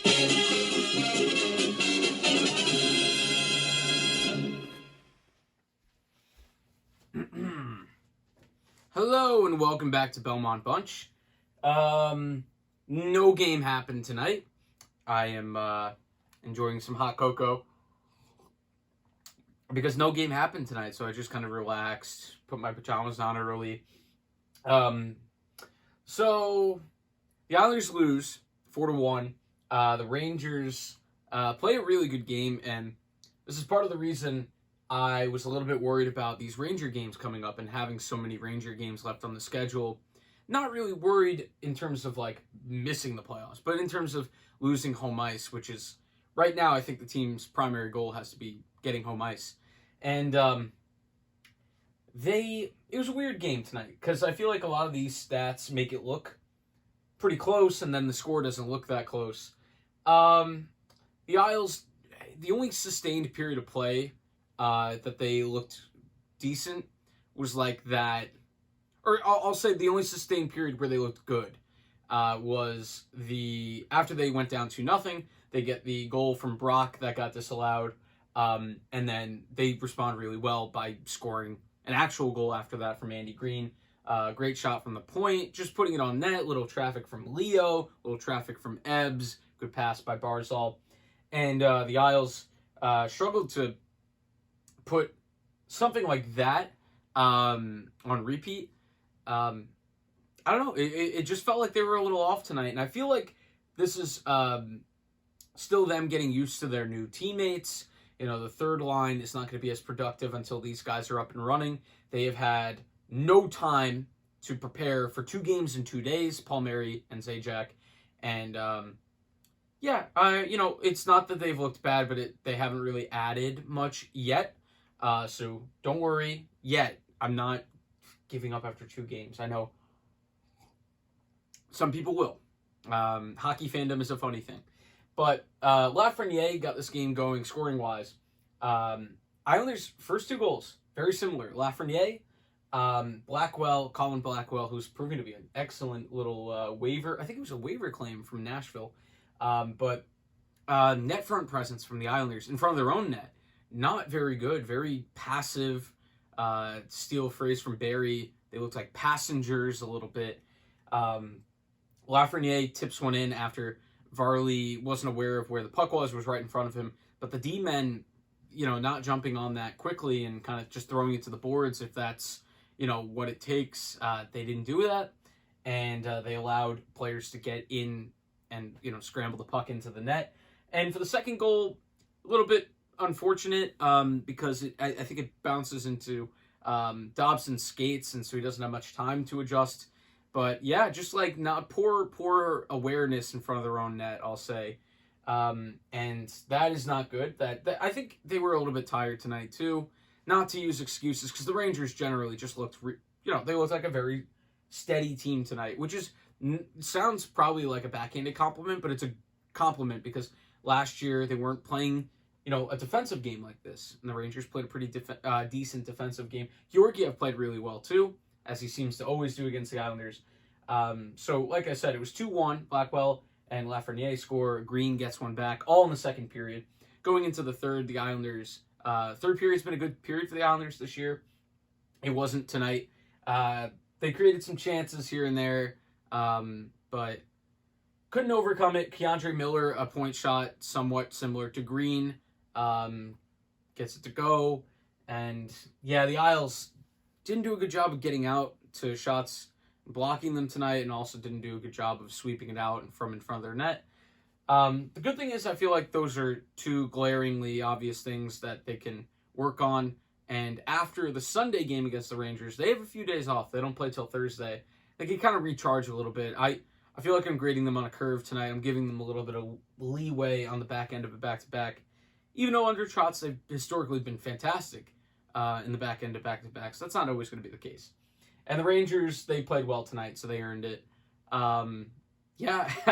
Hello and welcome back to Belmont Bunch. No game happened tonight. I am enjoying some hot cocoa because no game happened tonight, so I just kind of relaxed, put my pajamas on early. So the Islanders lose 4-1. The Rangers play a really good game, and this is part of the reason I was a little bit worried about these Ranger games coming up and having so many Ranger games left on the schedule. Not really worried in terms of like missing the playoffs, but in terms of losing home ice, which is right now I think the team's primary goal has to be getting home ice. And it was a weird game tonight because I feel like a lot of these stats make it look pretty close, and then the score doesn't look that close. The Isles, the only sustained period of play that they looked decent was like that, or I'll say the only sustained period where they looked good was after they went down 2-0, they get the goal from Brock that got disallowed, and then they respond really well by scoring an actual goal after that from Andy Green. Great shot from the point, just putting it on net, little traffic from Leo, little traffic from Ebbs, good pass by Barzal, and the Isles struggled to put something like that on repeat. I don't know. It just felt like they were a little off tonight, and I feel like this is still them getting used to their new teammates. You know, the third line is not going to be as productive until these guys are up and running. They have had no time to prepare for 2 games in 2 days, Palmieri and Zajac, and it's not that they've looked bad, but they haven't really added much yet. So don't worry yet. I'm not giving up after 2 games. I know some people will. Hockey fandom is a funny thing. But Lafreniere got this game going scoring-wise. Islanders' first 2 goals, very similar. Lafreniere, Colin Blackwell, who's proven to be an excellent little waiver. I think it was a waiver claim from Nashville. But net front presence from the Islanders in front of their own net. Not very good, very passive. Steal a phrase from Barry. They looked like passengers a little bit. Lafreniere tips one in after Varley wasn't aware of where the puck was right in front of him. But the D-men, not jumping on that quickly and kind of just throwing it to the boards if that's, what it takes. They didn't do that. And they allowed players to get in and, scramble the puck into the net. And for the second goal, a little bit unfortunate because I think it bounces into Dobson's skates, and so he doesn't have much time to adjust. But yeah, just like not poor awareness in front of their own net, I'll say, and that is not good. That I think they were a little bit tired tonight too. Not to use excuses, because the Rangers generally just looked, they looked like a very steady team tonight, which sounds probably like a backhanded compliment, but it's a compliment because last year they weren't playing a defensive game like this, and the Rangers played a pretty decent defensive game. Georgiev played really well too, as he seems to always do against the Islanders. So, like I said, it was 2-1. Blackwell and Lafreniere score. Green gets one back, all in the second period. Going into the third, the Islanders, third period's been a good period for the Islanders this year. It wasn't tonight. They created some chances here and there, but couldn't overcome it. Keandre Miller, a point shot somewhat similar to Green, gets it to go. And yeah, the Isles didn't do a good job of getting out to shots, blocking them tonight, and also didn't do a good job of sweeping it out from in front of their net. The good thing is I feel like those are 2 glaringly obvious things that they can work on. And after the Sunday game against the Rangers, they have a few days off. They don't play till Thursday. They can kind of recharge a little bit. I feel like I'm grading them on a curve tonight. I'm giving them a little bit of leeway on the back end of a back-to-back. Even though under Trotz, they've historically been fantastic in the back end of back-to-backs. That's not always going to be the case. And the Rangers, they played well tonight, so they earned it. I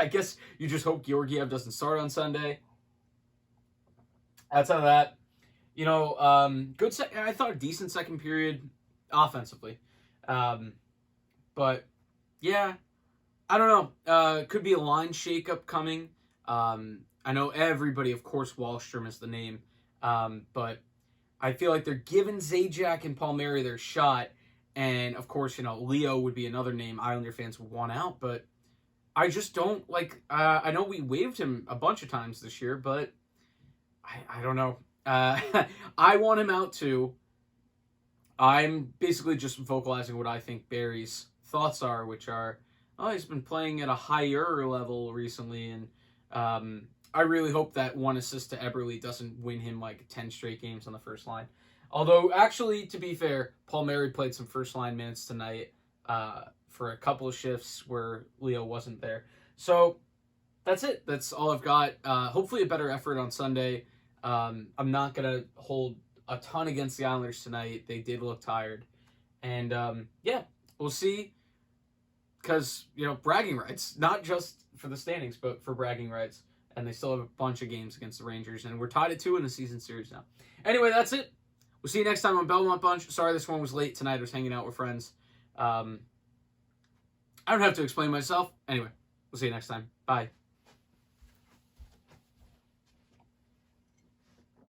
guess you just hope Georgiev doesn't start on Sunday. Outside of that, good. I thought a decent second period offensively. But yeah, I don't know. Could be a line shakeup coming. I know everybody, of course, Wahlstrom is the name, but I feel like they're giving Zajac and Palmieri their shot. And, of course, Leo would be another name Islander fans would want out, but I just don't, like, I know we waived him a bunch of times this year, but I don't know. I want him out, too. I'm basically just vocalizing what I think Barry's thoughts are, which are, oh, he's been playing at a higher level recently, and I really hope that one assist to Eberle doesn't win him like 10 straight games on the first line. Although, actually, to be fair, Palmieri played some first line minutes tonight for a couple of shifts where Leo wasn't there. So that's it. That's all I've got. Hopefully a better effort on Sunday. I'm not going to hold a ton against the Islanders tonight. They did look tired. And, yeah, we'll see. Because, bragging rights, not just for the standings, but for bragging rights. And they still have a bunch of games against the Rangers. And we're tied at 2 in the season series now. Anyway, that's it. We'll see you next time on Belmont Bunch. Sorry this one was late tonight. I was hanging out with friends. I don't have to explain myself. Anyway, we'll see you next time. Bye.